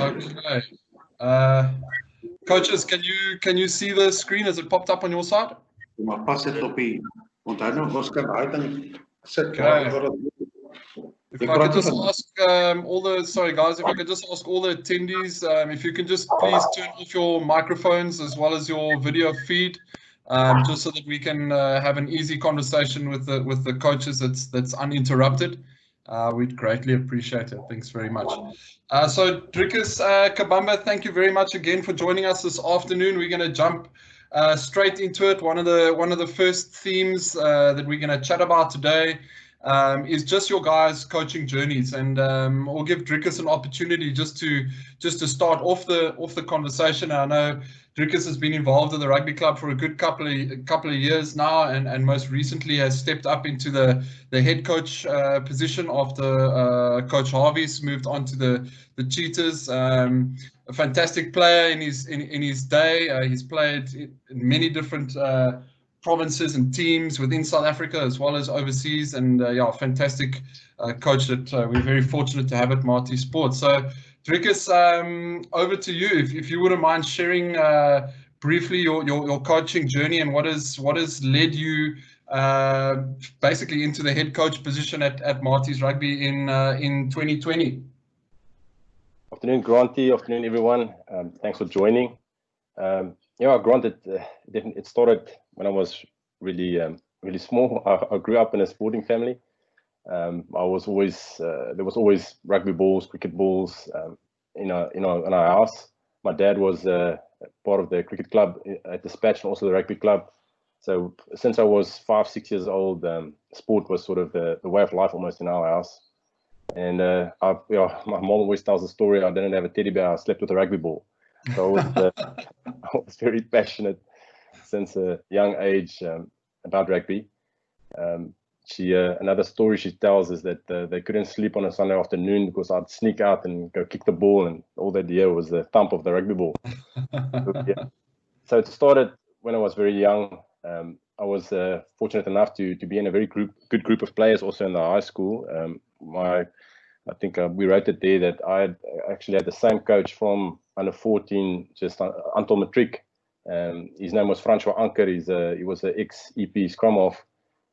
Okay. Coaches, can you see the screen? Has it popped up on your side? Maar pas dit op die. Onthou nou ons kan daai ding sit Okay. waar If I could just ask sorry guys, if I could just ask all the attendees, if you can just please turn off your microphones as well as your video feed, just so that we can have an easy conversation with the coaches that's uninterrupted. We'd greatly appreciate it. Thanks very much. So Drikus, Kabamba, thank you very much again for joining us this afternoon. We're going to jump straight into it. One of the first themes that we're going to chat about today is just your guys' coaching journeys, and we'll give Drikus an opportunity just to start off the conversation. I know Drikus has been involved in the rugby club for a good couple of years now, and most recently has stepped up into the head coach position after Coach Harvey's moved on to the Cheetahs. A fantastic player in his day. He's played in many different provinces and teams within South Africa as well as overseas, and yeah, fantastic coach that we're very fortunate to have at Marty Sports. So Drikus, over to you. If you wouldn't mind sharing briefly your coaching journey and what has led you basically into the head coach position at Marty's Rugby in 2020. Afternoon, Granty. Afternoon, everyone. Thanks for joining. Yeah, granted, it started when I was really small. I grew up in a sporting family. I was always there was always rugby balls, cricket balls, in our house. My dad was part of the cricket club at Dispatch and also the rugby club. So since I was 5-6 years old, sport was sort of the way of life almost in our house. And my mom always tells the story. I didn't have a teddy bear. I slept with a rugby ball. So I was very passionate since a young age about rugby. Another story she tells is that they couldn't sleep on a Sunday afternoon because I'd sneak out and go kick the ball, and all they'd hear was the thump of the rugby ball. So it started when I was very young. I was fortunate enough to be in a very good group of players also in the high school. I think we wrote it there that I actually had the same coach from under 14 just until matric. His name was Francois Hancke. He was an ex-EP scrum half,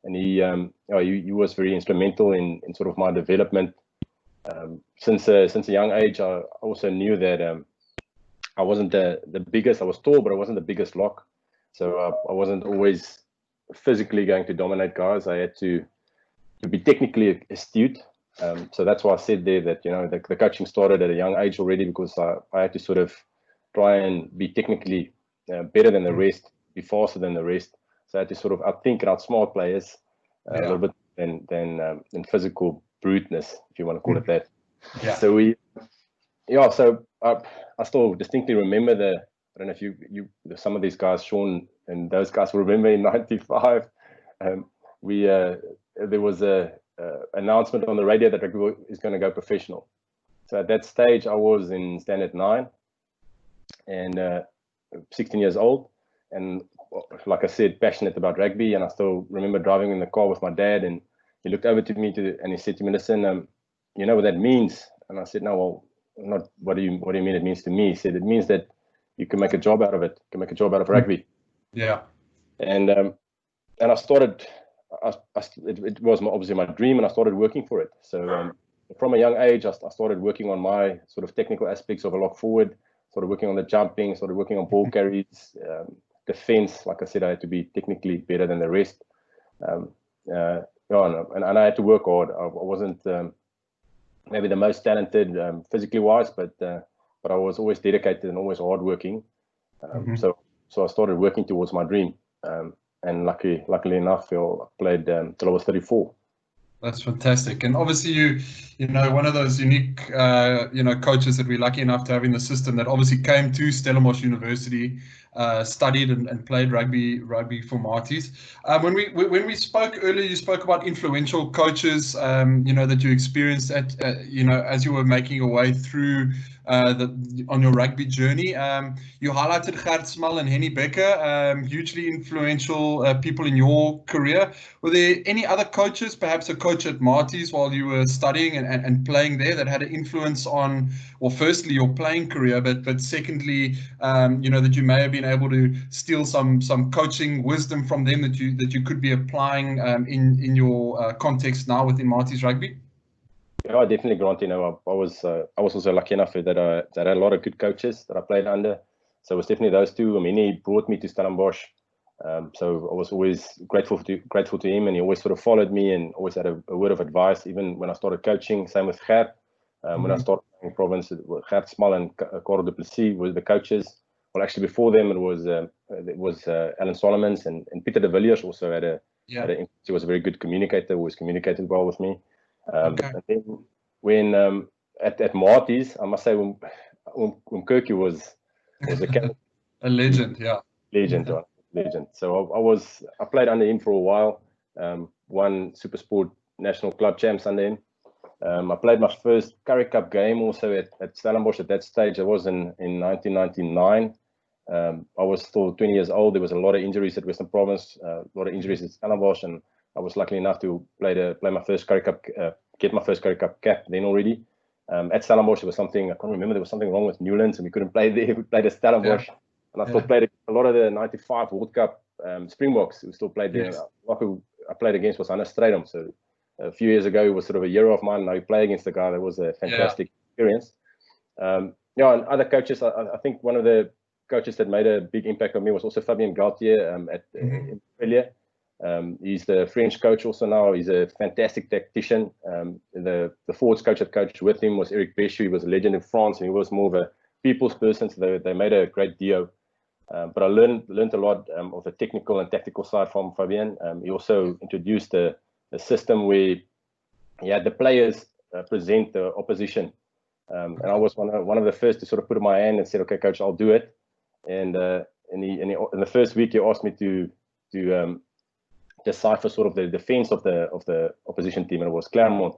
and he was very instrumental in sort of my development. Since a young age, I also knew that I wasn't the biggest. I was tall, but I wasn't the biggest lock. So I wasn't always physically going to dominate guys. I had to be technically astute. So that's why I said there that the coaching started at a young age already, because I had to sort of try and be technically better than the rest, be faster than the rest. So I had to sort of outthink and outsmart players a little bit than physical bruteness, if you want to call it that. Yeah. So So I still distinctly remember I don't know if you some of these guys, Sean and those guys will remember in '95. There was a announcement on the radio that rugby is going to go professional. So at that stage, I was in standard 9 and 16 years old, and like I said, passionate about rugby. And I still remember driving in the car with my dad, and he looked over to me and he said to me, "Listen, you know what that means?" And I said, "No, well, not what do you mean it means to me?" He said, "It means that you can make a job out of it. You can make a job out of rugby." Yeah. And I started. It was obviously my dream, and I started working for it. So from a young age, I started working on my sort of technical aspects of a lock forward, started working on the jumping, started working on ball carries, defense. Like I said, I had to be technically better than the rest. And I had to work hard. I wasn't maybe the most talented physically wise, but I was always dedicated and always hardworking. So I started working towards my dream. And luckily enough, I played till I was 34. That's fantastic. And obviously you know, one of those unique, coaches that we're lucky enough to have in the system that obviously came to Stellenbosch University studied and played rugby for Marties. When we spoke earlier, you spoke about influential coaches, that you experienced at, as you were making your way through on your rugby journey. You highlighted Gert Smal and Henny Becker, hugely influential people in your career. Were there any other coaches, perhaps a coach at Marties while you were studying and playing there, that had an influence on, well, firstly, your playing career, but secondly, that you may have been able to steal some coaching wisdom from them that you could be applying in your context now within Marties Rugby? Yeah, definitely, Grant. I was also lucky enough that I had a lot of good coaches that I played under. So it was definitely those two. I mean, he brought me to Stellenbosch. So I was always grateful to him, and he always sort of followed me and always had a word of advice, even when I started coaching. Same with Gert. When I started in province, Gert Smal and Carl du Plessis were the coaches. Well, actually, before them, it was Alan Solomons and Peter de Villiers also had he was a very good communicator, always communicated well with me. And then when at Marties, I must say, Kirky was a legend, legend. So I played under him for a while. Won Supersport National Club Champs under him. I played my first Currie Cup game also at Stellenbosch at that stage. I was in 1999. I was still 20 years old. There was a lot of injuries at Western Province, a lot of injuries at Stellenbosch, and I was lucky enough to play my first Currie Cup, get my first Currie Cup cap then already. At Stellenbosch, there was something, I can't remember, there was something wrong with Newlands and we couldn't play there. We played at Stellenbosch. Yeah. And I still played a lot of the 95 World Cup Springboks who still played there. Yes. Who I played against was Hannes Strydom. So a few years ago, he was sort of a hero of mine. Now you play against the guy. That was a fantastic experience. And other coaches, I think one of the coaches that made a big impact on me was also Fabien Galtier at Australia. He's the French coach also now. He's a fantastic tactician. The forwards coach that coached with him was Eric Béchu. He was a legend in France, and he was more of a people's person. So they made a great duo. But I learned a lot of the technical and tactical side from Fabien. He also introduced a system where he had the players present the opposition. And I was one of the first to sort of put in my hand and said, "Okay, coach, I'll do it." And in the first week, he asked me to decipher sort of the defense of the opposition team, and it was Claremont.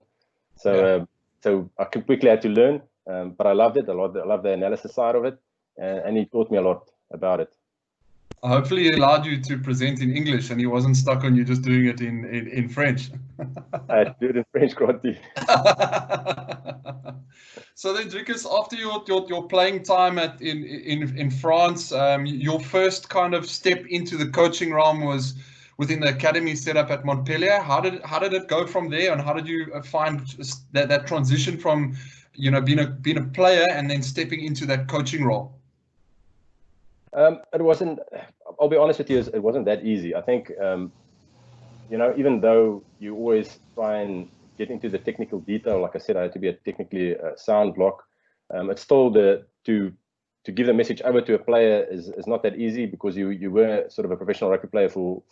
So I quickly had to learn, but I loved it. I loved the analysis side of it, and he taught me a lot about it. Hopefully, he allowed you to present in English, and he wasn't stuck on you just doing it in French. I do it in French, Grotty. So then, Drikus, after your playing time in France, your first kind of step into the coaching realm was within the academy set up at Montpellier. How did it go from there, and how did you find that transition from being a player and then stepping into that coaching role? It wasn't. I'll be honest with you, it wasn't that easy. I think even though you always try and get into the technical detail, like I said, I had to be a technically sound block. It's still to give the message over to a player is not that easy, because you were sort of a professional rugby player for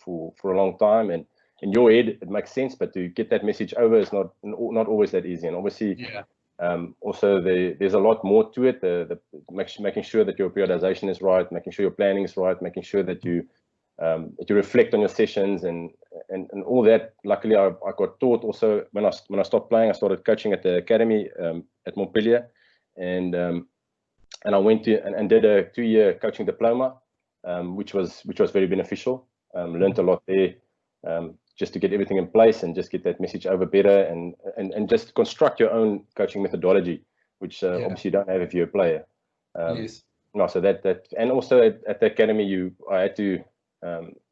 a long time, and in your head it makes sense, but to get that message over is not always that easy. And obviously, also there's a lot more to it. Making sure that your periodization is right, making sure your planning is right, making sure that you reflect on your sessions and all that. Luckily, I got taught also when I stopped playing. I started coaching at the academy at Montpellier, and I went to and did a 2-year coaching diploma, which was very beneficial. Learned a lot there, just to get everything in place and just get that message over better, and just construct your own coaching methodology, which obviously you don't have if you're a player. Yes. No, so that and also at the academy, I had to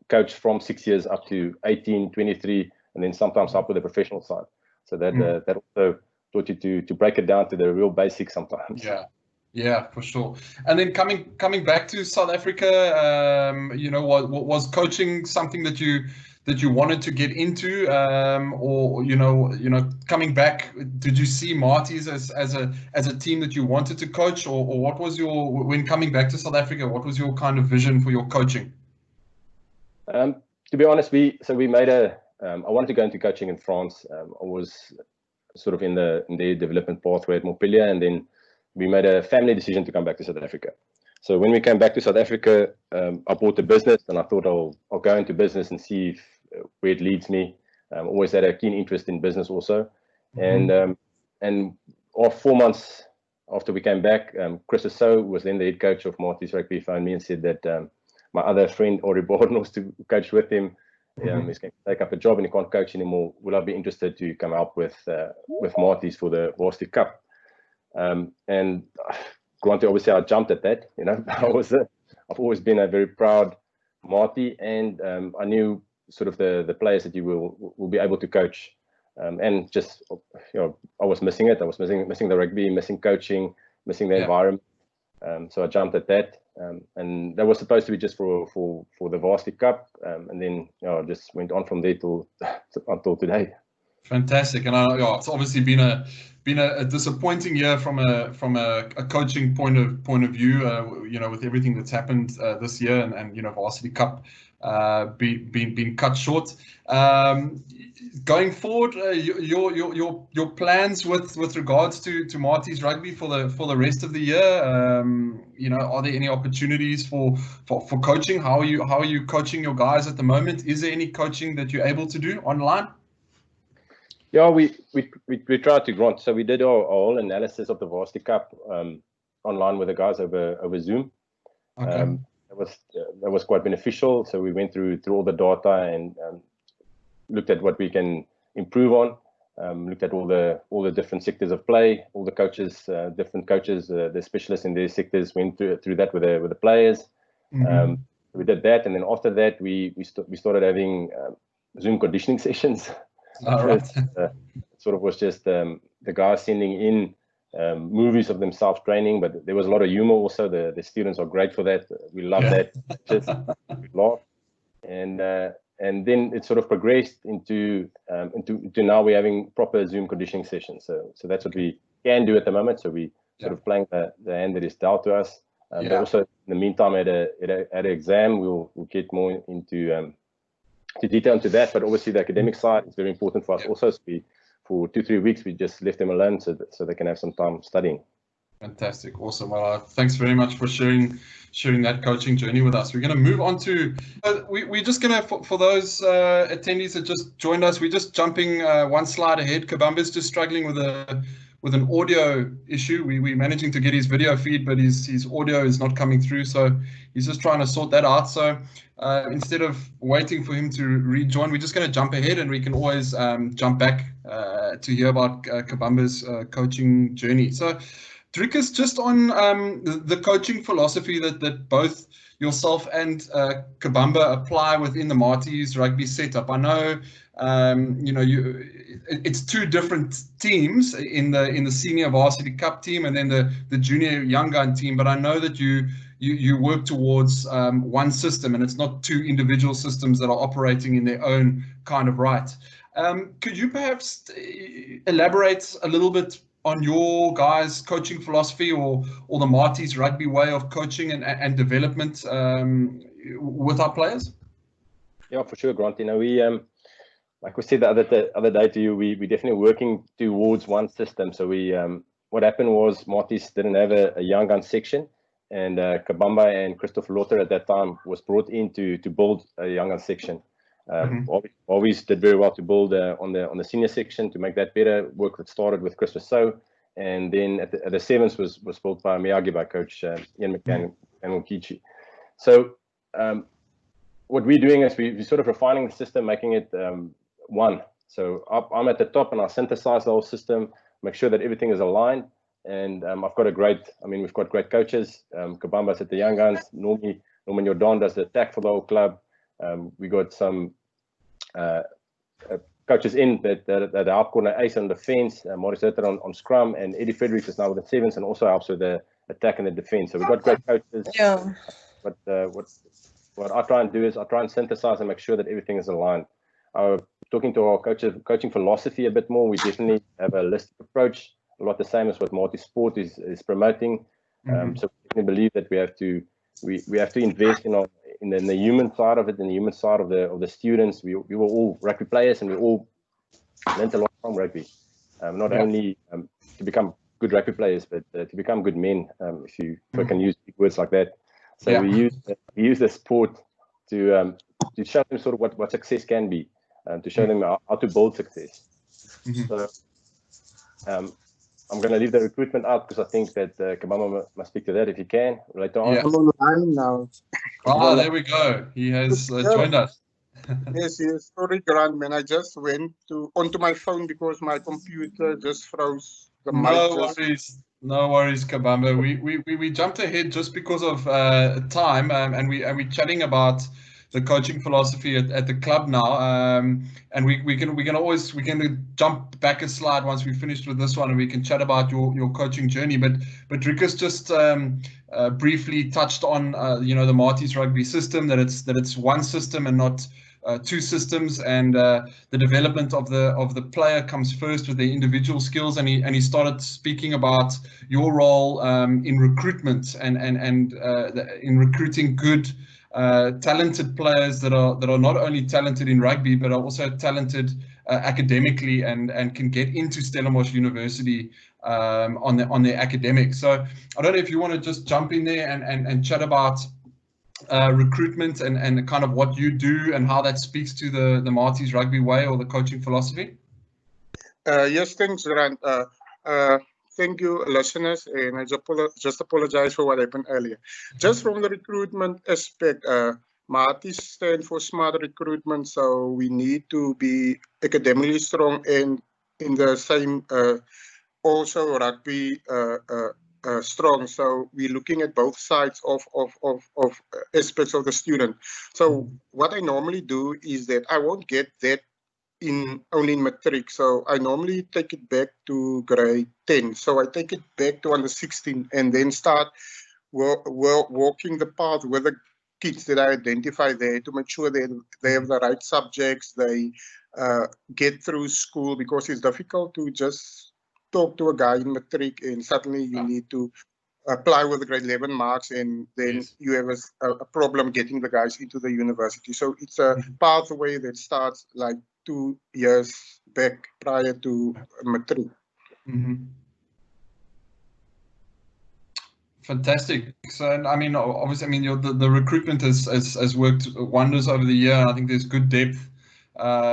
coach from 6 years up to 18, 23, and then sometimes up with the professional side. So that also taught you to break it down to the real basics sometimes. Yeah, for sure. And then coming back to South Africa, was coaching something that you wanted to get into, or coming back, did you see Marties as a team that you wanted to coach, or what was when coming back to South Africa, what was your kind of vision for your coaching? To be honest, we made I wanted to go into coaching in France. I was sort of in their development pathway at Montpellier, and then we made a family decision to come back to South Africa. So when we came back to South Africa, I bought a business, and I thought I'll go into business and see where it leads me. Always had a keen interest in business also. And 4 months after we came back, Chris Rousseau was then the head coach of Marty's Rugby, phoned me and said that my other friend, Ori Borden, was to coach with him. He's going to take up a job and he can't coach anymore. Will I be interested to come out with Marty's for the Varsity Cup? And granted, obviously, I jumped at that. You know, I've always been a very proud Marty, and I knew sort of the players that you will be able to coach. And just, you know, I was missing it. I was missing the rugby, missing coaching, missing the environment. So I jumped at that, and that was supposed to be just for the Varsity Cup, and then, you know, just went on from there until today. Fantastic, and it's obviously been a disappointing year from a coaching point of view. You know, with everything that's happened this year, and you know, Varsity Cup being cut short. Going forward, your plans with regards to Marty's Rugby for the rest of the year. You know, are there any opportunities for coaching? How are you coaching your guys at the moment? Is there any coaching that you're able to do online? Yeah, we tried to, Grant. So we did our whole analysis of the Varsity Cup online with the guys over Zoom. Okay. That was quite beneficial. So we went through all the data and looked at what we can improve on. Looked at all the different sectors of play. All the coaches, different coaches, the specialists in their sectors went through that with the players. We did that, and then after that we started having Zoom conditioning sessions. All right. Sort of was just the guys sending in movies of themselves training, but there was a lot of humor also. The students are great for that. We love that. Just laugh, and then it sort of progressed into now we're having proper Zoom conditioning sessions. So that's what we can do at the moment. So we sort of playing the hand that is dealt to us. But also in the meantime, at an exam, we'll get more into detail into that. But obviously, the academic side is very important for us also. So for 2-3 weeks, we just left them alone so they can have some time studying. Fantastic, awesome. Well, thanks very much for sharing that coaching journey with us. We're going to move on to we're just going to for those attendees that just joined us, we're just jumping one slide ahead. Kabamba's just struggling with an audio issue. We're managing to get his video feed, but his audio is not coming through, so he's just trying to sort that out. So instead of waiting for him to rejoin, we're just going to jump ahead, and we can always jump back to hear about Kabamba's coaching journey. So Drikus, just on the coaching philosophy that both yourself and Kabamba apply within the Marty's Rugby setup. I know you know, it's two different teams in the senior Varsity Cup team and then the junior young gun team, but I know that you work towards one system, and it's not two individual systems that are operating in their own kind of right. Could you perhaps elaborate a little bit on your guys' coaching philosophy or the Marty's Rugby way of coaching and development with our players? Yeah, for sure, Grant. You know, we like we said the other day to you, we definitely working towards one system. So we what happened was Marty's didn't have a young gun section, and Kabamba and Christopher Lotter at that time was brought in to build a young gun section. Always did very well to build on the senior section to make that better. Work that started with Chris Rousseau, and then at the sevens was built by Miyagi, by Coach Ian McCann and Mokichi. So what we're doing is we're sort of refining the system, making it one. So I'm at the top, and I synthesize the whole system, make sure that everything is aligned. And we've got great coaches. Kabamba's at the young guns. Norman Jordan does the attack for the whole club. We got some coaches in that help coordinate Ace on defense, Maurice Ritter on scrum, and Eddie Fredericks is now with the sevens and also helps with the attack and the defense. So we've got great coaches. Yeah. But what I try and do is I try and synthesize and make sure that everything is aligned. Talking to our coaching philosophy a bit more, we definitely have a holistic approach, a lot the same as what Marty Sport is promoting. So we believe that we have to invest in the human side of it, in the human side of the students. We were all rugby players, and we all learned a lot from rugby. Not only to become good rugby players, but to become good men, if I can use big words like that. So we use the sport to show them sort of what success can be, to show them how to build success. So I'm going to leave the recruitment out because I think that Kabamba must speak to that if he can later on. I'm on the line now. Ah, there we go. He has joined us. Yes. Sorry, Grant, man. I just went onto my phone because my computer just froze. The No worries, Kabamba. We jumped ahead just because of time, and we're chatting about the coaching philosophy at the club now. And we can jump back a slide once we finished with this one, and we can chat about your coaching journey. But Drikus just briefly touched on the Marty's rugby system, that it's one system and not two systems, and the development of the player comes first with their individual skills, and he started speaking about your role in recruitment and in recruiting good talented players that are not only talented in rugby but are also talented academically and can get into Stellenbosch University on their academics. So I don't know if you want to just jump in there and chat about recruitment and kind of what you do and how that speaks to the Marty's rugby way or the coaching philosophy. Yes, thanks, Grant. Thank you, listeners, and I just apologize for what happened earlier. Just from the recruitment aspect, Marty's stand for smart recruitment, so we need to be academically strong and in the same also rugby strong. So we're looking at both sides of aspects of the student. So what I normally do is that I won't get that only in matric. So I normally take it back to grade 10. So I take it back to under 16 and then start walking the path with the kids that I identify there to make sure that they have the right subjects, they get through school, because it's difficult to just talk to a guy in matric and suddenly you need to apply with the grade 11 marks, and then you have a problem getting the guys into the university. So it's a pathway that starts like 2 years back prior to matric. Fantastic. So, I mean, obviously, I mean, the recruitment has worked wonders over the year. I think there's good depth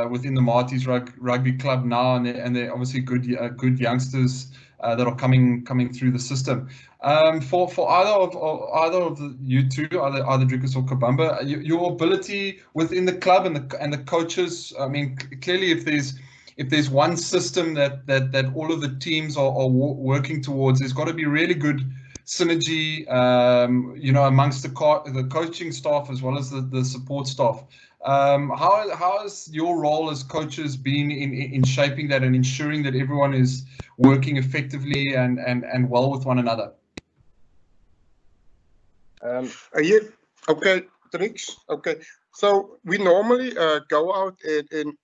within the Marty's Rugby Club now, and they're obviously good youngsters that are coming through the system. For either of you two, either Drikus or Kabamba, your ability within the club and the coaches. I mean, clearly, if there's one system that all of the teams are working towards, there's got to be really good synergy, amongst the coaching staff as well as the support staff. How has your role as coaches been in shaping that and ensuring that everyone is working effectively and well with one another? Okay, tricks. Okay, so we normally go out and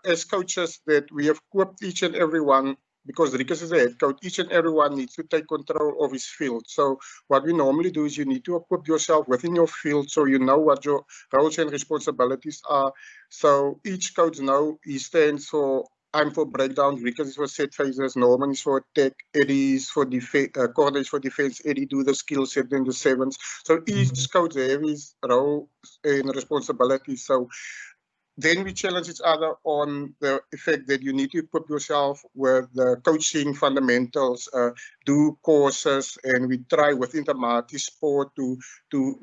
as coaches that we have equipped each and every one, because Drikus is the head coach, each and every one needs to take control of his field. So what we normally do is you need to equip yourself within your field so you know what your roles and responsibilities are. So each coach knows he stands for, I'm for breakdown, Drikus is for set phases, Norman is for attack, Eddie is for defense, Corda is for defense, Eddie do the skill set in the sevens. So each coach has his role and responsibilities. So then we challenge each other on the effect that you need to equip yourself with the coaching fundamentals, do courses, and we try within the Marty sport to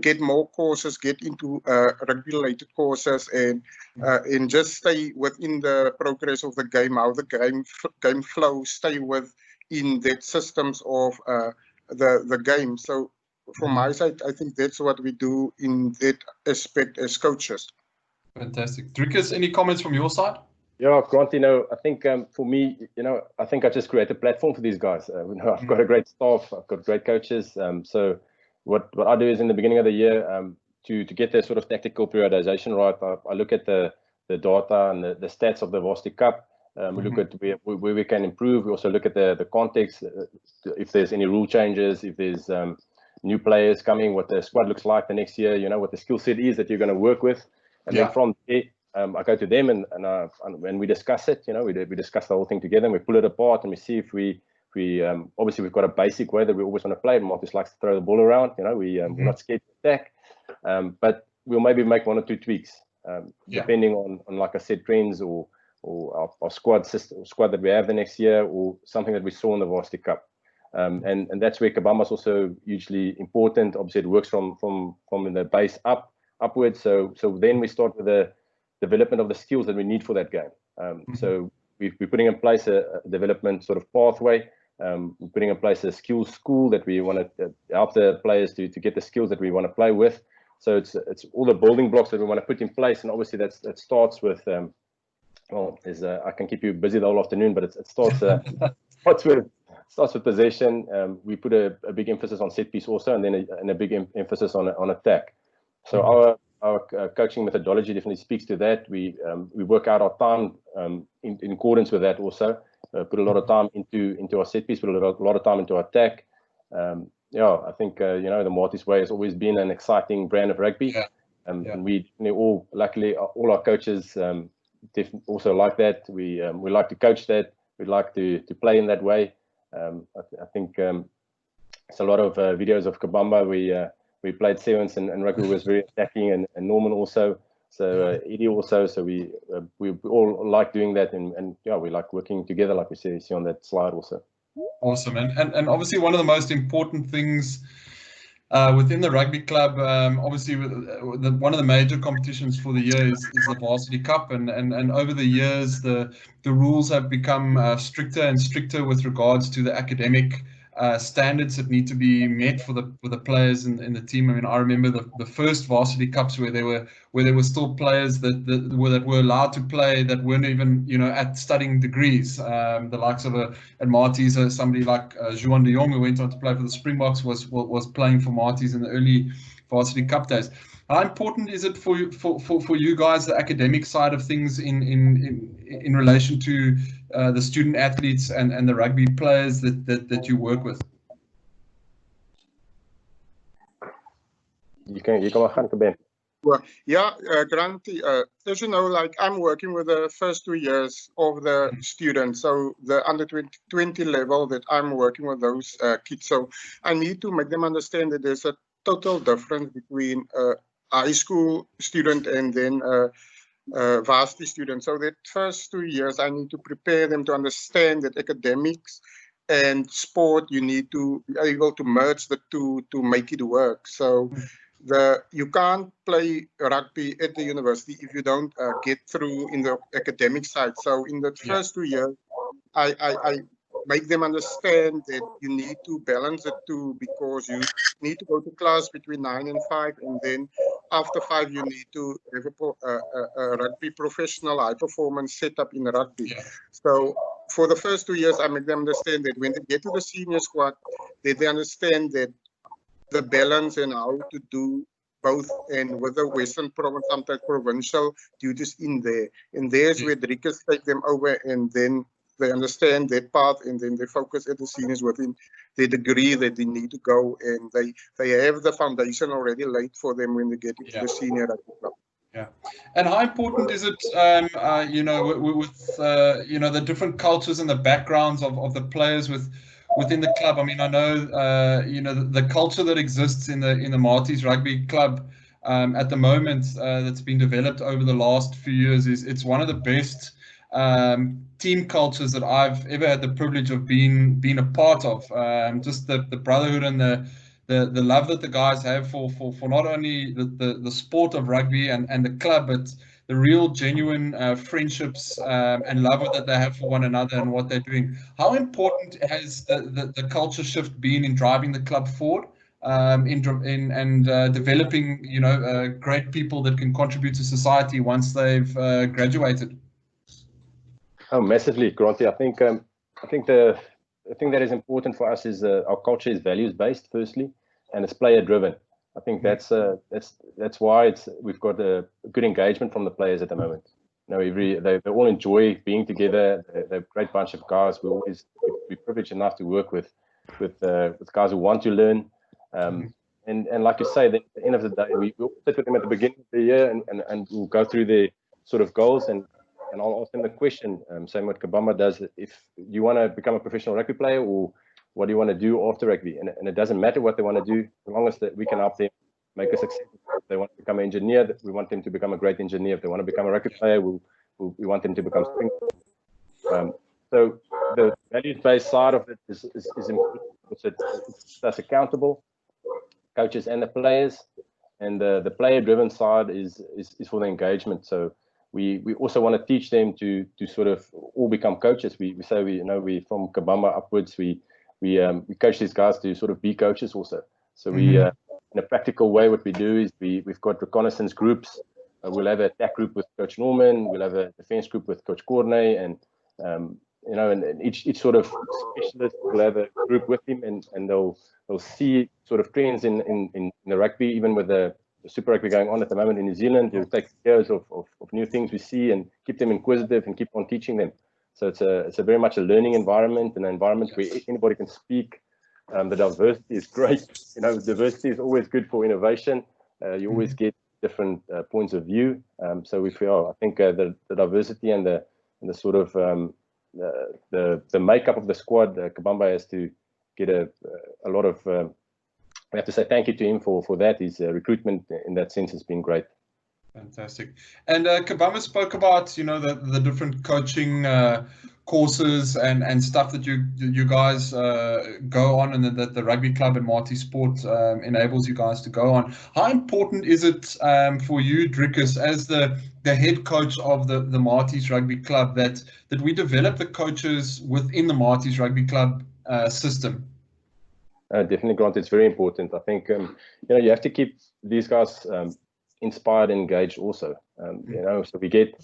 get more courses, get into rugby-related courses, and just stay within the progress of the game, how the game flows, stay within that systems of the game. So from my side, I think that's what we do in that aspect as coaches. Fantastic. Drikus, any comments from your side? Yeah, Grant, I think for me, I think I just create a platform for these guys. I've got a great staff, I've got great coaches. So what I do is in the beginning of the year, to get the sort of tactical periodization right, I look at the data and the stats of the Varsity Cup. We look at where we can improve. We also look at the context, if there's any rule changes, if there's new players coming, what the squad looks like the next year, what the skill set is that you're going to work with. And then from there, I go to them and we discuss it. We discuss the whole thing together, and we pull it apart and we see if we We obviously we've got a basic way that we always want to play. Martis likes to throw the ball around. You know, we're not scared to attack, but we'll maybe make 1 or 2 tweaks depending on like I said, trends or our squad that we have the next year, or something that we saw in the Varsity Cup. And that's where Kabamba is also hugely important. Obviously, it works from the base upwards. So then we start with the development of the skills that we need for that game. So we're putting in place a development sort of pathway. We're putting in place a skills school that we want to help the players to get the skills that we want to play with. So it's all the building blocks that we want to put in place, and obviously that starts with I can keep you busy the whole afternoon, but it starts with possession. We put a big emphasis on set piece also, and then a big emphasis on attack. So our coaching methodology definitely speaks to that. We work out our time in accordance with that also. Put a lot of time into our set piece, put a lot of time into our attack. I think the Martis way has always been an exciting brand of rugby, and we all, luckily, all our coaches also like that. We like to coach that. We like to play in that way. I think it's a lot of videos of Kabamba. We played sevens, and rugby was very attacking, and Norman also. So Eddie also. So we all like doing that, and we like working together, like we see on that slide also. Awesome, and obviously one of the most important things within the rugby club, obviously one of the major competitions for the year is the Varsity Cup, and over the years the rules have become stricter and stricter with regards to the academic standards that need to be met for the players in the team. I mean, I remember the first Varsity Cups where there were still players that were allowed to play that weren't even at studying degrees. The likes of at Marties, somebody like Juan de Jong, who went on to play for the Springboks, was playing for Marties in the early Varsity Cup days. How important is it for you guys, the academic side of things in relation to the student athletes and the rugby players that you work with? You can Hancke, Ben. Well, Granty, as you know, like I'm working with the first 2 years of the students, so the under 20 level that I'm working with those kids. So I need to make them understand that there's a total difference between high school student and then varsity student. So that first 2 years, I need to prepare them to understand that academics and sport, you need to be able to merge the two to make it work. So you can't play rugby at the university if you don't get through in the academic side. So in the first 2 years, I make them understand that you need to balance the two, because you need to go to class between 9 and 5, and then after 5 you need to have a rugby professional high performance setup in rugby. So for the first 2 years, I make them understand that when they get to the senior squad, they understand that the balance and how to do both, and with the Western Province, sometimes provincial duties in there. And there's where Drikus take them over, and then they understand that path, and then they focus at the seniors within the degree that they need to go, and they have the foundation already laid for them when they get into the senior rugby club. Yeah, and how important is it, with the different cultures and the backgrounds of the players within the club? I mean, I know the culture that exists in the Marties Rugby Club at the moment that's been developed over the last few years it's one of the best team cultures that I've ever had the privilege of being a part of. Just the brotherhood and the love that the guys have for not only the sport of rugby and the club, but the real genuine friendships and love that they have for one another and what they're doing. How important has the culture shift been in driving the club forward, in developing great people that can contribute to society once they've graduated? Oh, massively, Granty. I think the thing that is important for us is our culture is values based, firstly, and it's player driven. I think that's why we've got a good engagement from the players at the moment. They all enjoy being together. They're a great bunch of guys. We're privileged enough to work with guys who want to learn. And like you say, at the end of the day, we sit with them at the beginning of the year and we'll go through their sort of goals and and I'll ask them the question, same what Kabamba does, if you want to become a professional rugby player, or what do you want to do after rugby? And it doesn't matter what they want to do, as long as that we can help them make a success. If they want to become an engineer, we want them to become a great engineer. If they want to become a rugby player, we want them to become strength. So the values-based side of it is important, because it's us accountable, coaches and the players, and the player-driven side is for the engagement. So we also want to teach them to sort of all become coaches. We say we from Kabamba upwards, we coach these guys to sort of be coaches also. So we in a practical way, what we do is we've got reconnaissance groups. We'll have an attack group with Coach Norman. We'll have a defense group with Coach Corney, and and each sort of specialist will have a group with him, and they'll see sort of trends in the rugby, even with the Super Rugby going on at the moment in New Zealand. You'll take years of new things we see and keep them inquisitive and keep on teaching them. So it's a very much a learning environment, and an environment where anybody can speak. The diversity is great. Diversity is always good for innovation. You always get different points of view. So we feel, I think the diversity and the sort of the makeup of the squad, Kabamba has to get a lot of. We have to say thank you to him for that. His recruitment in that sense has been great. Fantastic. And Kabamba spoke about the different coaching courses and stuff that you guys go on, and that the rugby club and Marty Sport enables you guys to go on. How important is it for you, Drikus, as the head coach of the Marty's Rugby Club, that we develop the coaches within the Marty's Rugby Club system? Definitely, Grant. It's very important. I think you have to keep these guys inspired and engaged also. So we get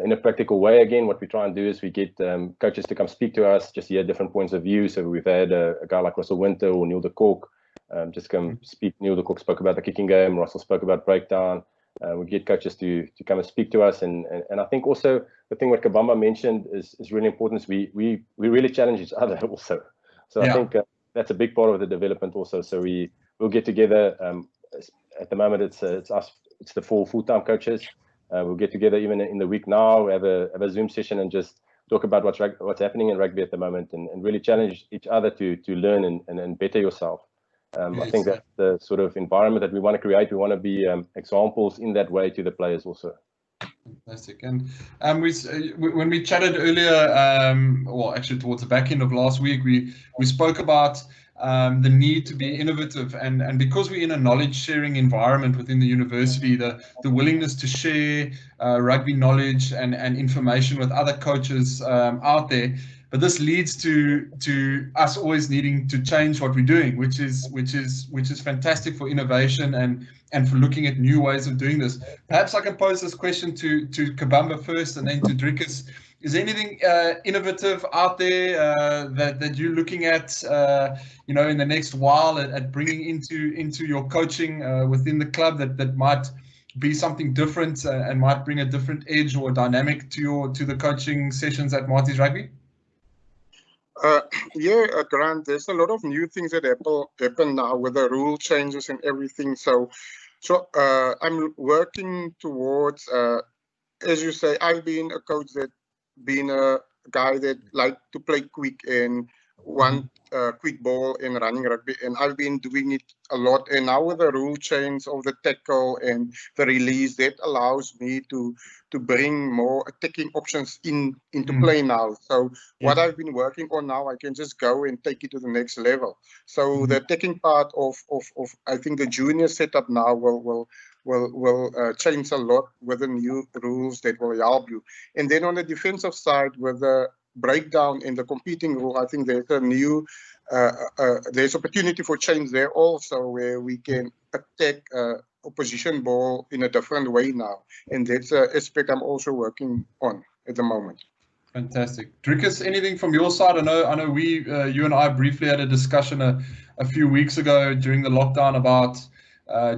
in a practical way, again, what we try and do is we get coaches to come speak to us, just hear different points of view. So we've had a guy like Russell Winter or Neil de Kock just come speak. Neil de Kock spoke about the kicking game. Russell spoke about breakdown. We get coaches to come and speak to us, and I think also the thing what Kabamba mentioned is really important. Is we really challenge each other also. So I think that's a big part of the development also. So we'll get together. At the moment, it's us. It's the 4 full-time coaches. We'll get together even in the week now, have a Zoom session and just talk about what's happening in rugby at the moment, and really challenge each other to learn and better yourself. I think that's the sort of environment that we want to create. We want to be examples in that way to the players also. Fantastic. And when we chatted earlier, well, actually towards the back end of last week, we spoke about the need to be innovative, and because we're in a knowledge sharing environment within the university, the willingness to share rugby knowledge and information with other coaches out there. But this leads to us always needing to change what we're doing, which is fantastic for innovation and for looking at new ways of doing this. Perhaps I can pose this question to Kabamba first, and then to Drikus. Is there anything innovative out there that you're looking at, in the next while at bringing into your coaching within the club that might be something different and might bring a different edge or dynamic to the coaching sessions at Marty's Rugby? Grant, there's a lot of new things that happen now with the rule changes and everything. So I'm working towards, as you say, I've been a coach that been a guy that like to play quick and want quick ball in running rugby, and I've been doing it a lot. And now with the rule change of the tackle and the release, that allows me to bring more attacking options into play now. So what I've been working on now, I can just go and take it to the next level. So the attacking part of I think the junior setup now will change a lot with the new rules that will help you. And then on the defensive side, with the breakdown in the competing rule, I think there's a new there's opportunity for change there also, where we can attack opposition ball in a different way now, and that's an aspect I'm also working on at the moment. Fantastic. Drikus, anything from your side? I know you and I briefly had a discussion a few weeks ago during the lockdown about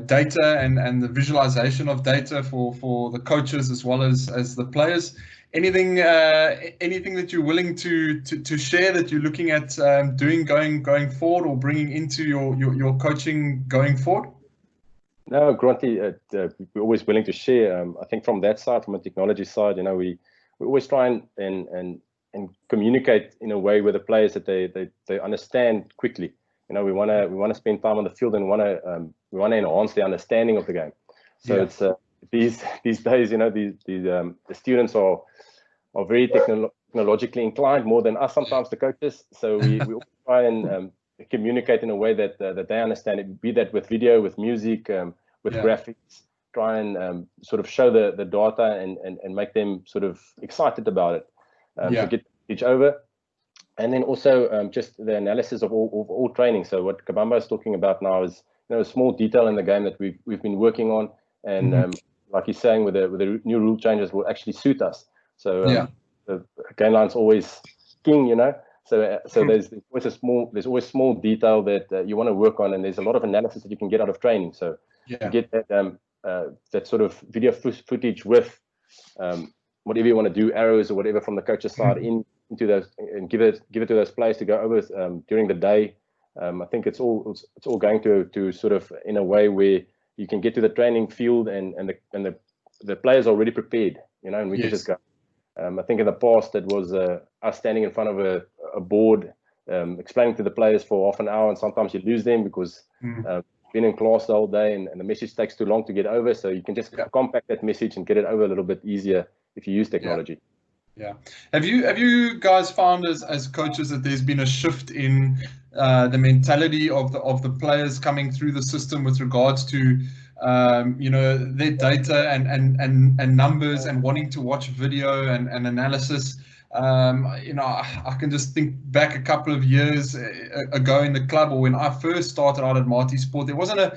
data and the visualization of data for the coaches as well as the players. Anything that you're willing to share that you're looking at doing going forward, or bringing into your coaching going forward? No, Granty, we're always willing to share. I think from that side, from a technology side, we we always try and communicate in a way with the players that they understand quickly. You know, we want to spend time on the field and we want to enhance the understanding of the game. So it's these days, you know, the students are very technologically inclined more than us sometimes, the coaches. So we try and communicate in a way that they understand it, be that with video, with music, with graphics. Try and sort of show the data and make them sort of excited about it, to get each over. And then also just the analysis of all training. So what Kabamba is talking about now is, you know, a small detail in the game that we've been working on, and like he's saying, with the new rule changes will actually suit us. So the game line's always king, you know. So there's always small detail that you want to work on, and there's a lot of analysis that you can get out of training. So you get that sort of video footage with whatever you want to do, arrows or whatever from the coach's side into those, and give it to those players to go over during the day. I think it's all going to sort of in a way where you can get to the training field and the players are already prepared, you know, and we can just go. I think in the past it was us standing in front of a board explaining to the players for half an hour, and sometimes you lose them because been in class the whole day and the message takes too long to get over. So you can just compact that message and get it over a little bit easier if you use technology. Yeah. Have you guys found as coaches that there's been a shift in the mentality of the players coming through the system with regards to you know, their data and numbers and wanting to watch video and analysis? You know, I can just think back a couple of years ago in the club, or when I first started out at Marty Sport, there wasn't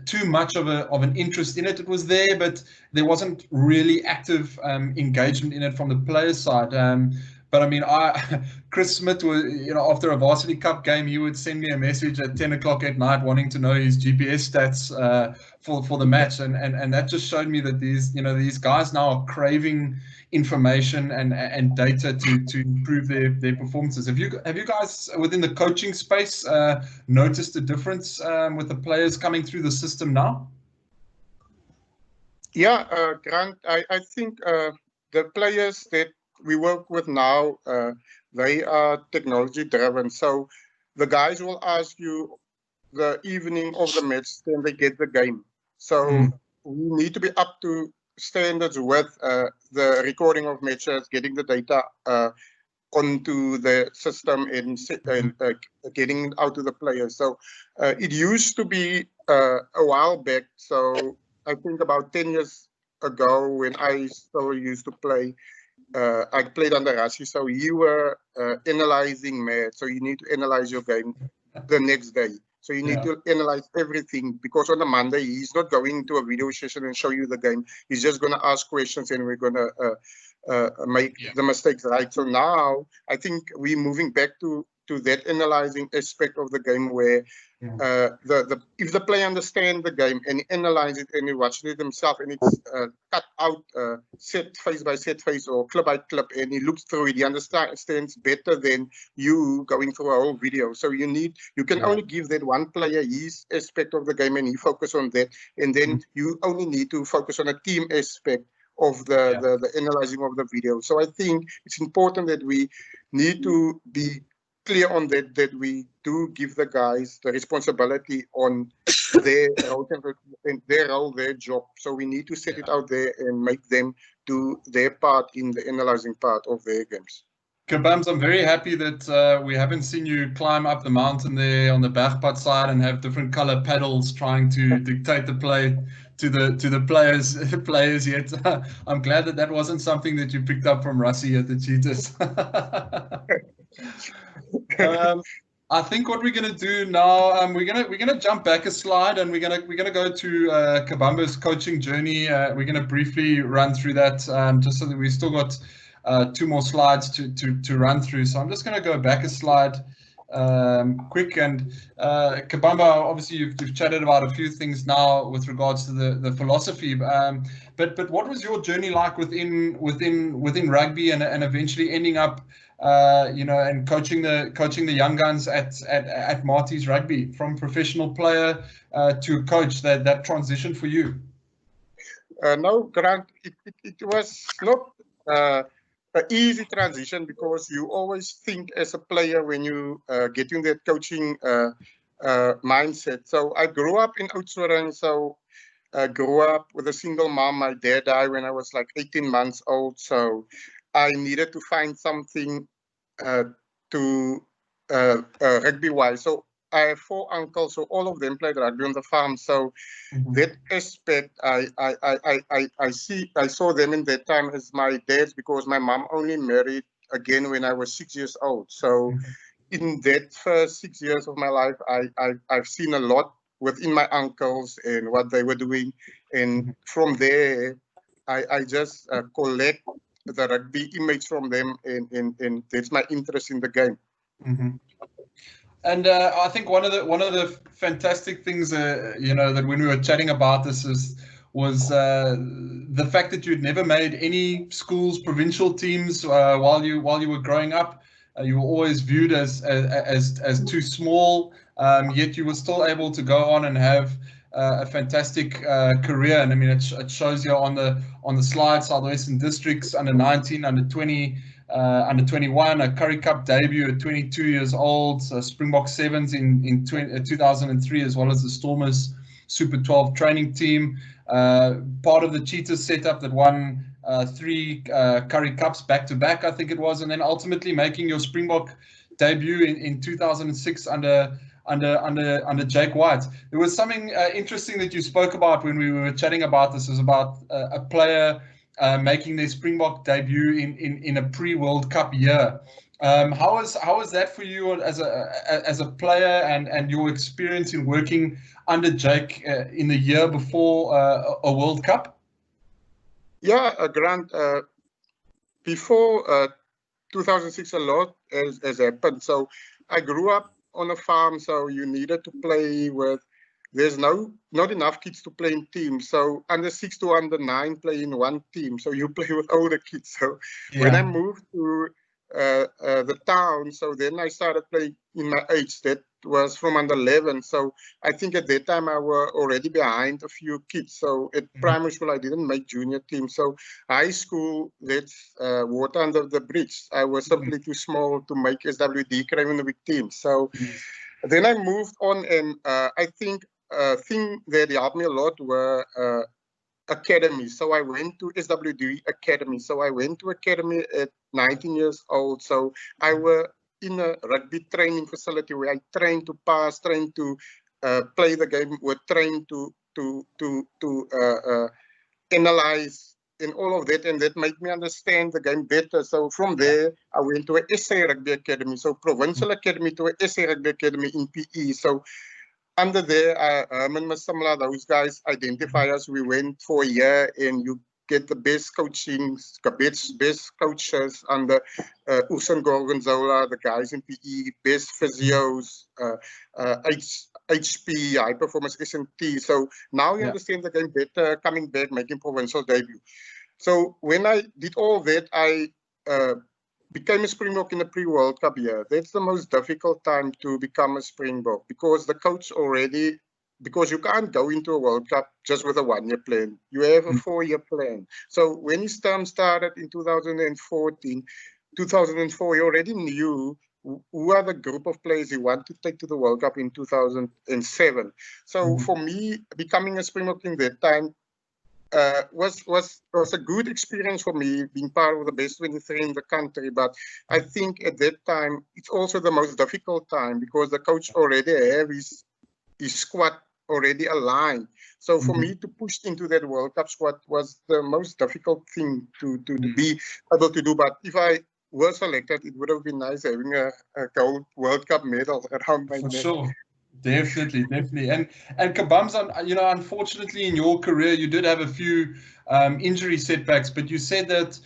too much of an interest in it. It was there, but there wasn't really active engagement in it from the players' side. But I mean, Chris Smith was, you know, after a Varsity Cup game, he would send me a message at 10 o'clock at night wanting to know his GPS stats for the match, and that just showed me that these guys now are craving information and data to improve their performances. Have you guys within the coaching space noticed a difference with the players coming through the system now? Yeah, Grant, I think the players that we work with now, they are technology driven. So the guys will ask you the evening of the match, then they get the game. So we need to be up to standards with the recording of matches, getting the data onto the system and getting it out to the players. So it used to be a while back. So I think about 10 years ago, when I still used to play, I played under Rassi, so you were analyzing match. So you need to analyze your game the next day. So you need to analyze everything, because on a Monday, he's not going to a video session and show you the game. He's just going to ask questions and we're going to make the mistakes right. So now I think we're moving back to that analyzing aspect of the game, where if the player understands the game and analyze it and he watches it himself, and it's cut out set face by set face or clip by clip, and he looks through it, he understands better than you going through a whole video. So you can only give that one player his aspect of the game and he focus on that, and then you only need to focus on a team aspect of the analyzing of the video. So I think it's important that we need to be clear on that we do give the guys the responsibility on their role, their job. So we need to set it out there and make them do their part in the analyzing part of their games. Kabams, I'm very happy that we haven't seen you climb up the mountain there on the Bergpad side and have different color pedals trying to dictate the play to the players yet. I'm glad that wasn't something that you picked up from Rassi at the Cheetahs. I think what we're gonna do now, we're gonna jump back a slide, and we're gonna go to Kabamba's coaching journey. We're gonna briefly run through that, just so that we still got 2 more slides to run through. So I'm just gonna go back a slide quick. And Kabamba, obviously you've chatted about a few things now with regards to the philosophy, but what was your journey like within rugby and eventually ending up and coaching the young guns at Marty's Rugby, from professional player to coach, that transition for you? No, Grant, it was not an easy transition because you always think as a player when you get in that coaching mindset. So I grew up in Oudtshoorn, so I grew up with a single mom. My dad died when I was like 18 months old, so I needed to find something to rugby-wise. So I have 4 uncles, so all of them played rugby on the farm. So that aspect, I saw them in that time as my dads because my mom only married again when I was 6 years old. So in that first 6 years of my life, I've seen a lot within my uncles and what they were doing, and from there, I just collect the rugby image from them, and that's my interest in the game. And I think one of the fantastic things, that when we were chatting about this was the fact that you'd never made any schools provincial teams while you were growing up. You were always viewed as too small, yet you were still able to go on and have a fantastic career. And I mean, it shows you on the slide, Southwestern Districts under 19, under 20. Under 21, a Currie Cup debut at 22 years old, Springbok Sevens in 2003, as well as the Stormers Super 12 training team. Part of the Cheetahs setup that won 3 Currie Cups back to back, I think it was, and then ultimately making your Springbok debut in 2006 under Jake White. There was something interesting that you spoke about when we were chatting about this. Was about a player making their Springbok debut in a pre-World Cup year. How was that for you as a player and your experience in working under Jake in the year before a World Cup? Yeah, Grant. Before 2006, a lot has happened. So I grew up on a farm, so you needed to play with. There's not enough kids to play in teams. So under 6 to under 9 play in one team. So you play with older kids. So when I moved to the town, so then I started playing in my age. That was from under 11. So I think at that time I were already behind a few kids. So at primary school, I didn't make junior team. So high school, that's water under the bridge. I was simply too small to make SWD Cravenwick team. So then I moved on, and I think thing that helped me a lot were academy. So I went to SWD Academy. So I went to academy at 19 years old. So I were in a rugby training facility where I trained to pass, trained to play the game, were trained to analyze and all of that, and that made me understand the game better. So from there, I went to a SA Rugby Academy, so provincial academy to a SA Rugby Academy in PE. So under there, Herman Masamla, those guys identify us. We went for a year, and you get the best coaching, best coaches under Usan Gorgonzola, the guys in PE, best physios, HP, high performance S&T. So now you understand the game better, coming back, making provincial debut. So when I did all that, I became a Springbok in the pre-World Cup year. That's the most difficult time to become a Springbok because the coach already, because you can't go into a World Cup just with a 1-year plan. You have a 4-year plan. So when his term started in 2004, he already knew who are the group of players he wanted to take to the World Cup in 2007. So for me, becoming a Springbok in that time was a good experience for me, being part of the best 23 in the country. But I think at that time, it's also the most difficult time because the coach already have his squad already aligned. So for me to push into that World Cup squad was the most difficult thing to be able to do. But if I were selected, it would have been nice having a gold World Cup medal around my neck. For sure. Definitely. And Kabamba, unfortunately in your career, you did have a few injury setbacks, but you said that,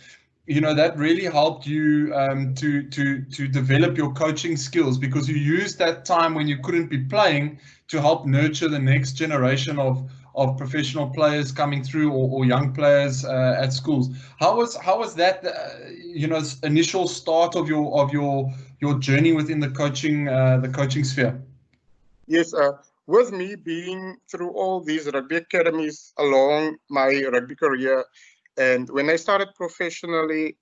that really helped you to develop your coaching skills because you used that time when you couldn't be playing to help nurture the next generation of professional players coming through or young players at schools. How was that initial start of your journey within the coaching sphere? Yes, with me being through all these rugby academies along my rugby career, and when I started professionally,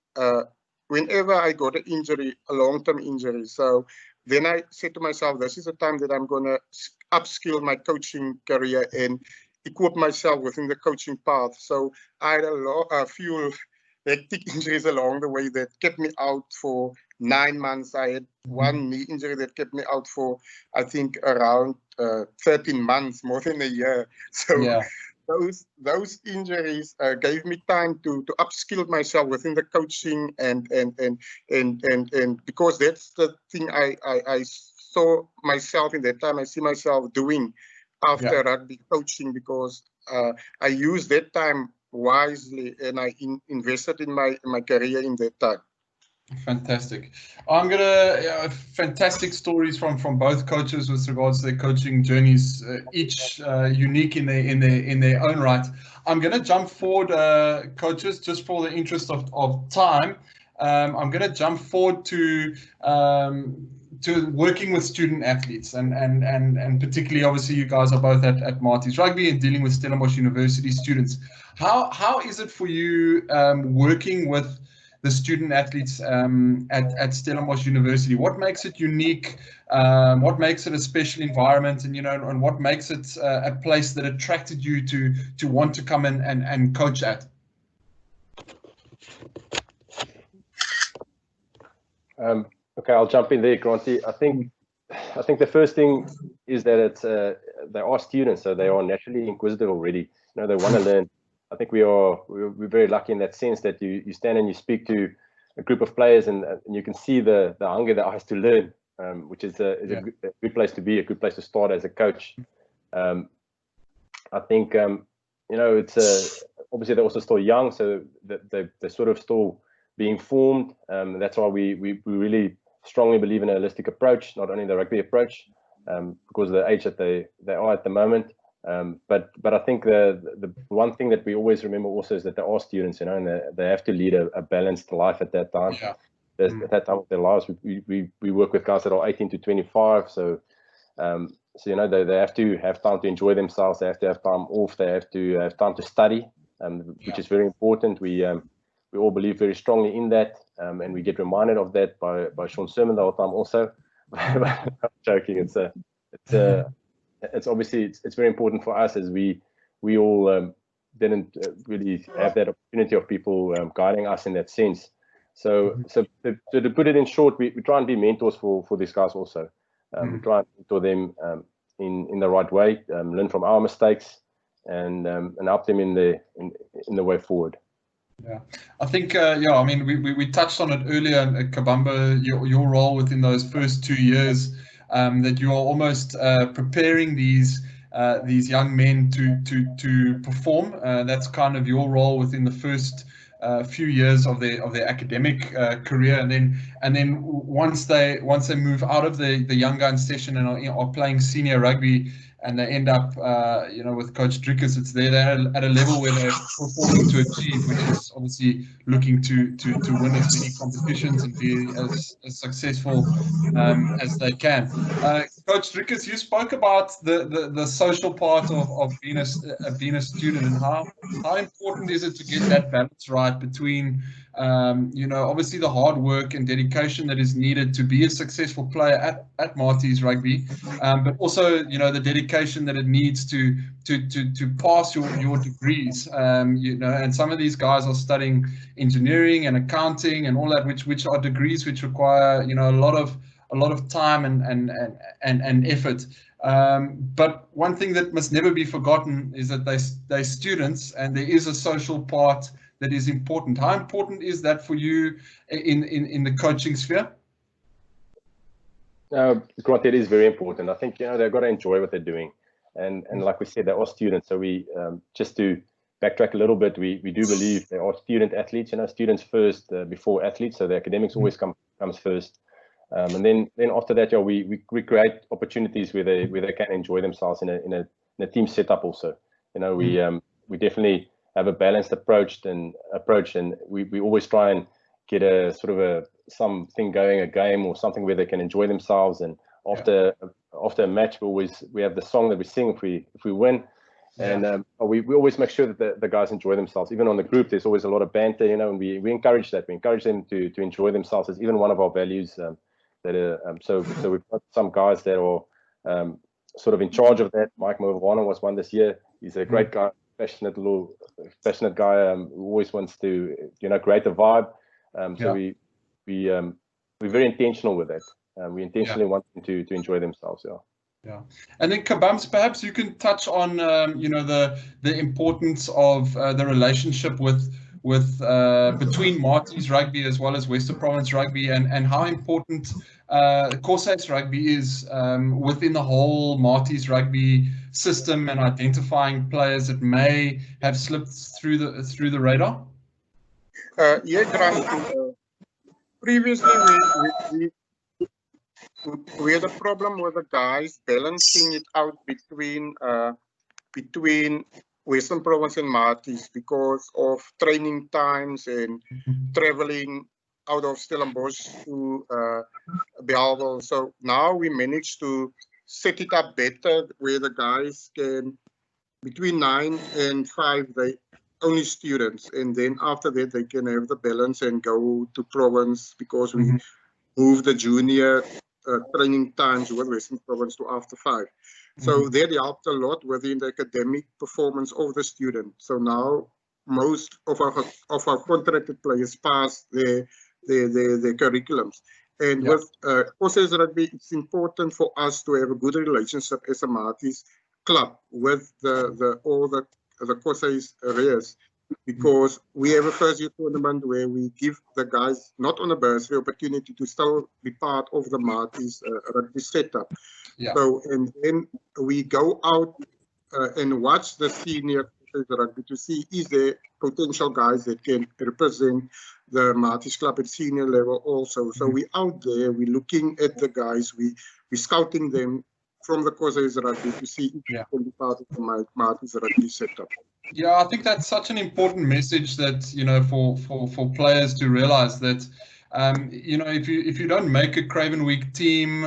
whenever I got an injury, a long-term injury. So then I said to myself, this is the time that I'm going to upskill my coaching career and equip myself within the coaching path. So I had a few hectic injuries along the way that kept me out for 9 months. I had one knee injury that kept me out for, I think, around 13 months, more than a year. So Yeah. those injuries gave me time to upskill myself within the coaching and because that's the thing I saw myself in that time. I see myself doing after rugby coaching, because I used that time wisely and I invested in my career in that time. Fantastic. I'm gonna fantastic stories from both coaches with regards to their coaching journeys, each unique in their own right. I'm gonna jump forward, coaches, just for the interest of time. I'm gonna jump forward to working with student athletes, and particularly, obviously, you guys are both at Marty's Rugby and dealing with Stellenbosch University students. How is it for you working with the student athletes at Stellenbosch University? What makes it unique? What makes it a special environment? And what makes it a place that attracted you to want to come in and coach at? Okay, I'll jump in there, Granty. I think the first thing is that it's they are students, so they are naturally inquisitive already. They want to learn. I think we're very lucky in that sense that you stand and you speak to a group of players and you can see the hunger, the eyes to learn, which is a good place to be, a good place to start as a coach. I think it's obviously they're also still young, so they're sort of still being formed. That's why we really strongly believe in a holistic approach, not only the rugby approach, because of the age that they are at the moment. But I think the one thing that we always remember also is that they are students, and they have to lead a balanced life at that time. Yeah. At that time of their lives, we work with guys that are 18 to 25, so they have to have time to enjoy themselves. They have to have time off. They have to have time to study, which is very important. We all believe very strongly in that, and we get reminded of that by Sean Sermon the whole time also. I'm joking. It's obviously it's very important for us, as we all didn't really have that opportunity of people guiding us in that sense. So to put it in short, we try and be mentors for these guys also. We try and mentor them in the right way, learn from our mistakes, and help them in the way forward. Yeah, I think I mean we touched on it earlier, Kabamba, your role within those first 2 years, that you are almost preparing these young men to perform. That's kind of your role within the first few years of their academic career, and then once they move out of the young gun session and are playing senior rugby, and they end up with Coach Drikus, it's they're at a level where they're performing to achieve, which is obviously looking to win as many competitions and be as successful as they can. Coach Drikus, you spoke about the social part of being a student, and how important is it to get that balance right between obviously the hard work and dedication that is needed to be a successful player at Marty's Rugby, but also the dedication that it needs to pass your degrees. And some of these guys are studying engineering and accounting and all that, which are degrees which require a lot of time and effort. But one thing that must never be forgotten is that they're students, and there is a social part that is important. How important is that for you in the coaching sphere? Grant, it is very important. I think they've got to enjoy what they're doing, and like we said, they are students. So we just to backtrack a little bit, we do believe they are student athletes. Students first before athletes. So the academics always comes first. And then after that, we create opportunities where they can enjoy themselves in a team setup also. We definitely have a balanced approach, and we always try and get a sort of something going, a game or something where they can enjoy themselves. And after a match, we have the song that we sing if we win, And we always make sure that the guys enjoy themselves. Even on the group, there's always a lot of banter, you know, and we encourage that. We encourage them to enjoy themselves. It's even one of our values. So we've got some guys that are sort of in charge of that. Mike Movana was one this year. He's a great guy, passionate guy who always wants to, you know, create a vibe. So we're very intentional with that. We intentionally want them to enjoy themselves. Yeah, and then Kabams, perhaps you can touch on you know, the importance of the relationship with between Marties Rugby as well as Western Province Rugby, and how important Korsai's Rugby is within the whole Marties Rugby system, and identifying players that may have slipped through the radar. Yeah, Grant. Previously, we had a problem with the guys balancing it out between Western Province and Marties because of training times and traveling out of Stellenbosch to Bellville. So now we managed to set it up better where the guys can, between 9 and 5, they only students, and then after that they can have the balance and go to province, because we moved the junior training times with Western Province to after 5. So that helped a lot within the academic performance of the student. So now most of our contracted players pass their curriculums. And with Korsai's Rugby, it's important for us to have a good relationship as a Marties club with all the Korsai's areas, because we have a first year tournament where we give the guys, not on a bursary, opportunity to still be part of the Marties rugby setup. So, and then we go out and watch the senior rugby to see is there potential guys that can represent the Marties club at senior level also. So we out there, we're looking at the guys, we scouting them from the Korsai's Rugby to see if they can be part of the Marties rugby setup. Yeah, I think that's such an important message that, you know, for players to realize that, you know, if you don't make a Craven Week team,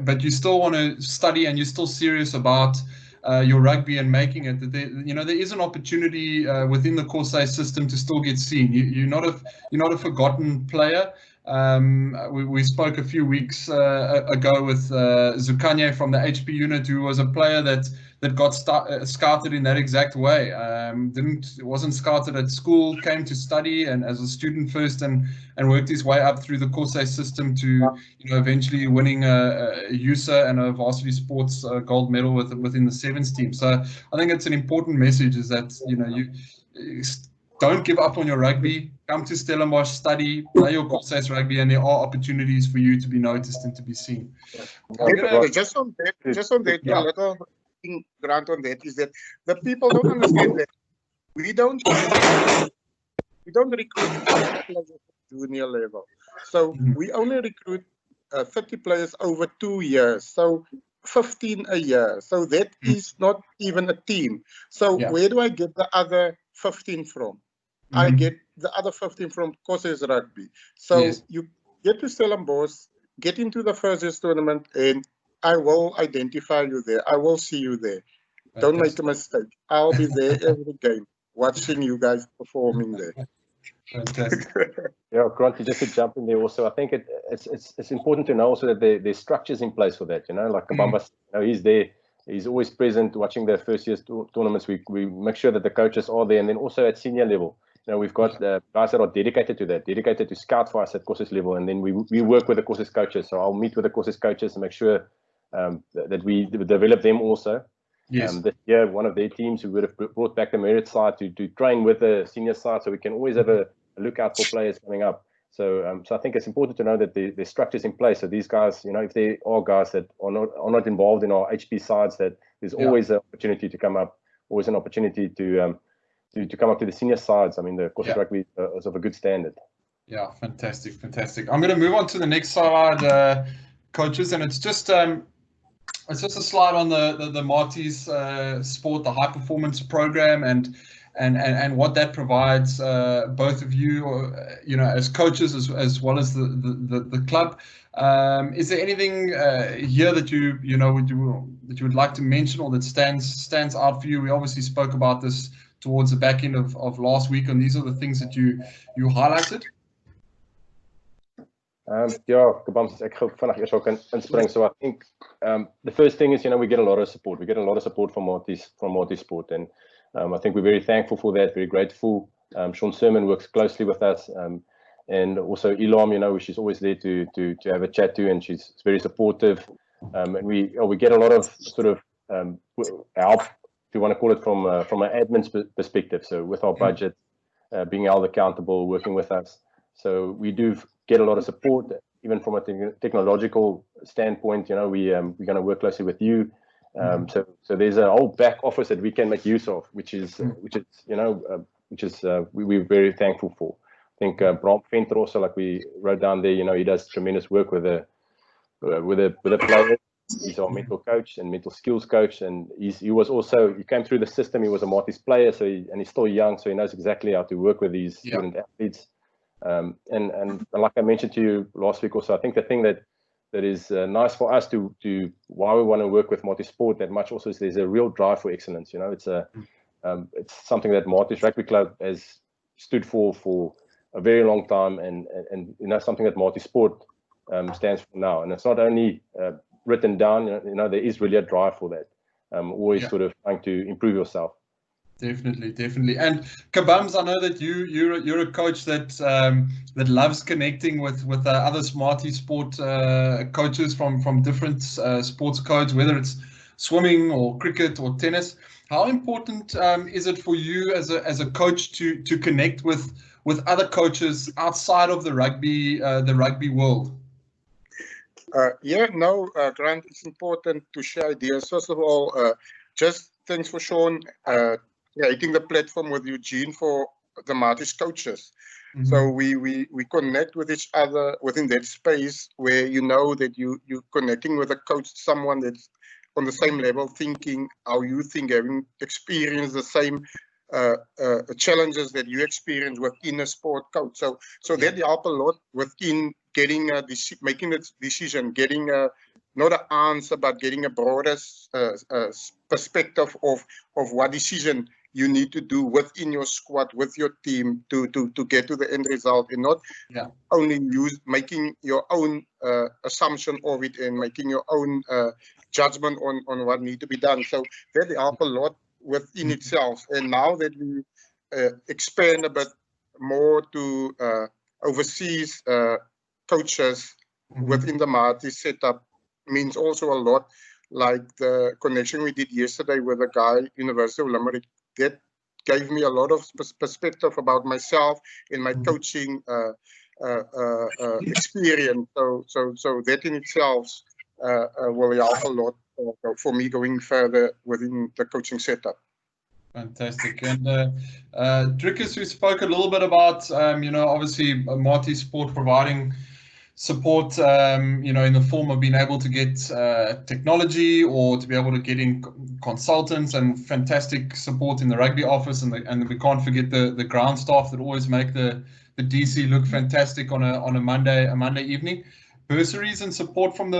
but you still want to study and you're still serious about your rugby and making it, that there is an opportunity within the Korsai system to still get seen. You're not a forgotten player. We spoke a few weeks ago with Zukanye from the HP unit, who was a player that got scouted in that exact way. Wasn't scouted at school, came to study and as a student first, and worked his way up through the Korsai system to eventually winning a USA and a varsity sports gold medal within the sevens team. So I think it's an important message, is that you don't give up on your rugby. Come to Stellenbosch, study, play your Korsai's Rugby, and there are opportunities for you to be noticed and to be seen. Just on that, a little grant on that is that the people don't understand that we don't recruit players at junior level. So we only recruit 30 players over 2 years. So 15 a year. So that is not even a team. So where do I get the other 15 from? I get the other 15 from Korsai's Rugby. So you get to Stellenbosch, get into the first year tournament, and I will identify you there. I will see you there. Don't make a mistake. I'll be there every game, watching you guys performing there. Fantastic. Yeah, Grant, just to jump in there also, I think it's important to know also that there's structures in place for that, you know, like Kabamba, he's there. He's always present watching the first year's tournaments. We make sure that the coaches are there, and then also at senior level, you know, we've got guys that are dedicated to that, dedicated to scout for us at Korsai's level, and then we work with the Korsai's coaches. So I'll meet with the Korsai's coaches and make sure that we develop them also. This year, one of their teams, we would have brought back the merit side to train with the senior side, so we can always have a look out for players coming up. So I think it's important to know that there's structures in place. So these guys, you know, if there are guys that are not involved in our HP sides, that there's always an opportunity to come up, always an opportunity to come up to the senior sides. I mean, the Korsai's Rugby is of a good standard. Yeah, fantastic. I'm going to move on to the next slide, coaches, and it's just a slide on the Marties sport, the high performance program, and and what that provides both of you, as coaches as well as the club. Is there anything here that you would like to mention, or that stands out for you? We obviously spoke about this towards the back end of last week, and these are the things that you highlighted. Kabamba, ek gaan vinnig eers ook inspring. So I think the first thing is, we get a lot of support. We get a lot of support from multi-sport, and I think we're very thankful for that, very grateful. Sean Sermon works closely with us, and also Elam, she's always there to have a chat to, and she's very supportive. And we get a lot of sort of help, if you want to call it, from an admin perspective. So with our budget, being held accountable, working with us. So we do get a lot of support, even from a technological standpoint. We're going to work closely with you. So there's a whole back office that we can make use of, which is we're very thankful for. I think Bram Venter also, like we wrote down there, he does tremendous work with the players. He's our mental coach and mental skills coach, and he came through the system. He was a Marty's player, and he's still young, so he knows exactly how to work with these student athletes. And like I mentioned to you last week also, I think the thing that is nice for us to why we want to work with multi-sport that much also is there's a real drive for excellence. It's something that Marty's Rugby Club has stood for a very long time, and something that multi-sport stands for now. And it's not only written down, there is really a drive for that. Always sort of trying to improve yourself. Definitely. And Kabams, I know that you're a coach that loves connecting with other Smarty Sport coaches from different sports codes, whether it's swimming or cricket or tennis. How important is it for you as a coach to connect with other coaches outside of the rugby world? Grant, it's important to share ideas. First of all, just thanks for Sean creating the platform with Eugene for the Marty's coaches. Mm-hmm. So we connect with each other within that space where that you're connecting with a coach, someone that's on the same level, thinking how you think, having experienced the same challenges that you experience within a sport coach. So that help a lot within getting making a decision, getting not an answer, but getting a broader perspective of what decision you need to do within your squad, with your team to get to the end result, and not only making your own assumption of it and making your own judgment on what needs to be done. So that help a lot within itself. And now that we expand a bit more to overseas coaches within the Marty setup, means also a lot, like the connection we did yesterday with a guy, University of Limerick. That gave me a lot of perspective about myself and my coaching experience. So that in itself will help a lot for me going further within the coaching setup. Fantastic. And Drikus, we spoke a little bit about, obviously Marty Sport providing support, in the form of being able to get technology, or to be able to get in consultants, and fantastic support in the rugby office, and we can't forget the ground staff that always make the DC look fantastic on a Monday evening. Bursaries and support from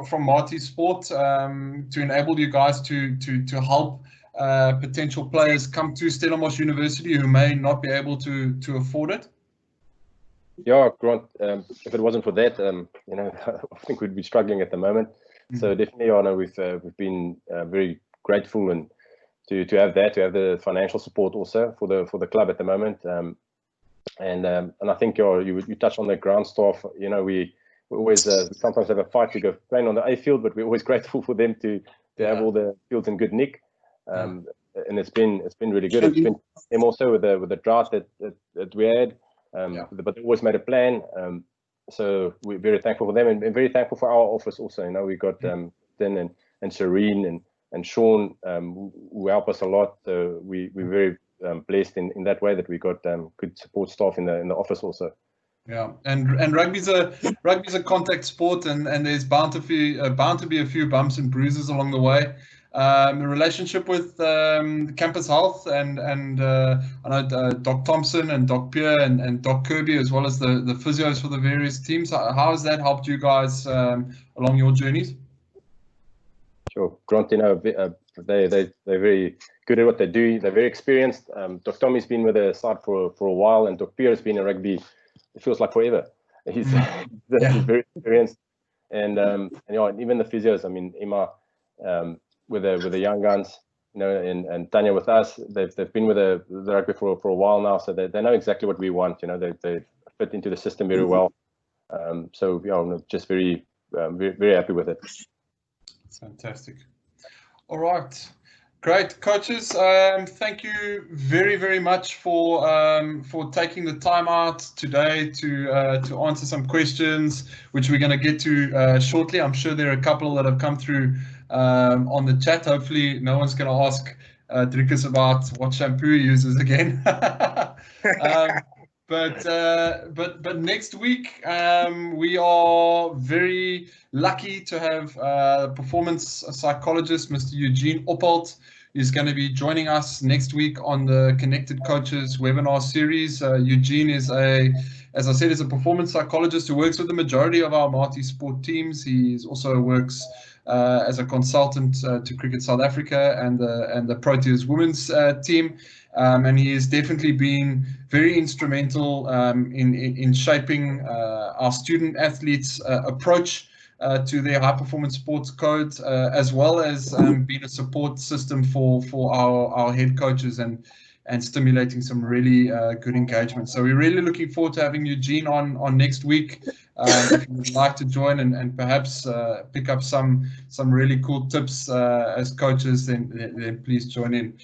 from Marty Sport to enable you guys to help potential players come to Stellenbosch University who may not be able to afford it. Yeah, Grant, if it wasn't for that, I think we'd be struggling at the moment. So definitely, I know we've been very grateful and to have the financial support also for the club at the moment. And I think you touched on the ground staff. We always sometimes have a fight to go playing on the A field, but we're always grateful for them to have all the fields in good nick. And it's been really good. It's been them also with the drought that we had. But they always made a plan. So we're very thankful for them, and very thankful for our office also. We got Dan and Shireen and Sean who help us a lot. So we're very blessed in that way that we got good support staff in the office also. Yeah, and rugby's a contact sport, and there's bound to be a few bumps and bruises along the way. the relationship with Campus Health and I know Doc Thompson and Doc Pierre and Doc Kirby, as well as the physios for the various teams. How has that helped you guys along your journeys? Sure, Grant, they're very good at what they do. They're very experienced. Doc Tommy's been with the side for a while, and Doc Pierre's been in rugby. It feels like forever. He's very experienced, and even the physios. I mean, Emma with the young guns, and Tanya with us. They've been with the rugby for a while now, so they know exactly what we want. They fit into the system very well. So I'm just very happy with it. Fantastic. All right, great, coaches. Thank you very, very much for taking the time out today to answer some questions, which we're going to get to shortly. I'm sure there are a couple that have come through on the chat. Hopefully, no one's going to ask Drikus about what shampoo he uses again. But next week we are very lucky to have performance psychologist Mr. Eugene Oppelt. He's going to be joining us next week on the Connected Coaches webinar series. Eugene is as I said, is a performance psychologist who works with the majority of our multi-sport teams. He also works as a consultant to Cricket South Africa and the Proteas women's team. And he has definitely been very instrumental in shaping our student athletes' approach to their high performance sports code, as well as being a support system for our head coaches and stimulating some really good engagement. So we're really looking forward to having Eugene on next week. If you would like to join and perhaps pick up some really cool tips as coaches, then please join in.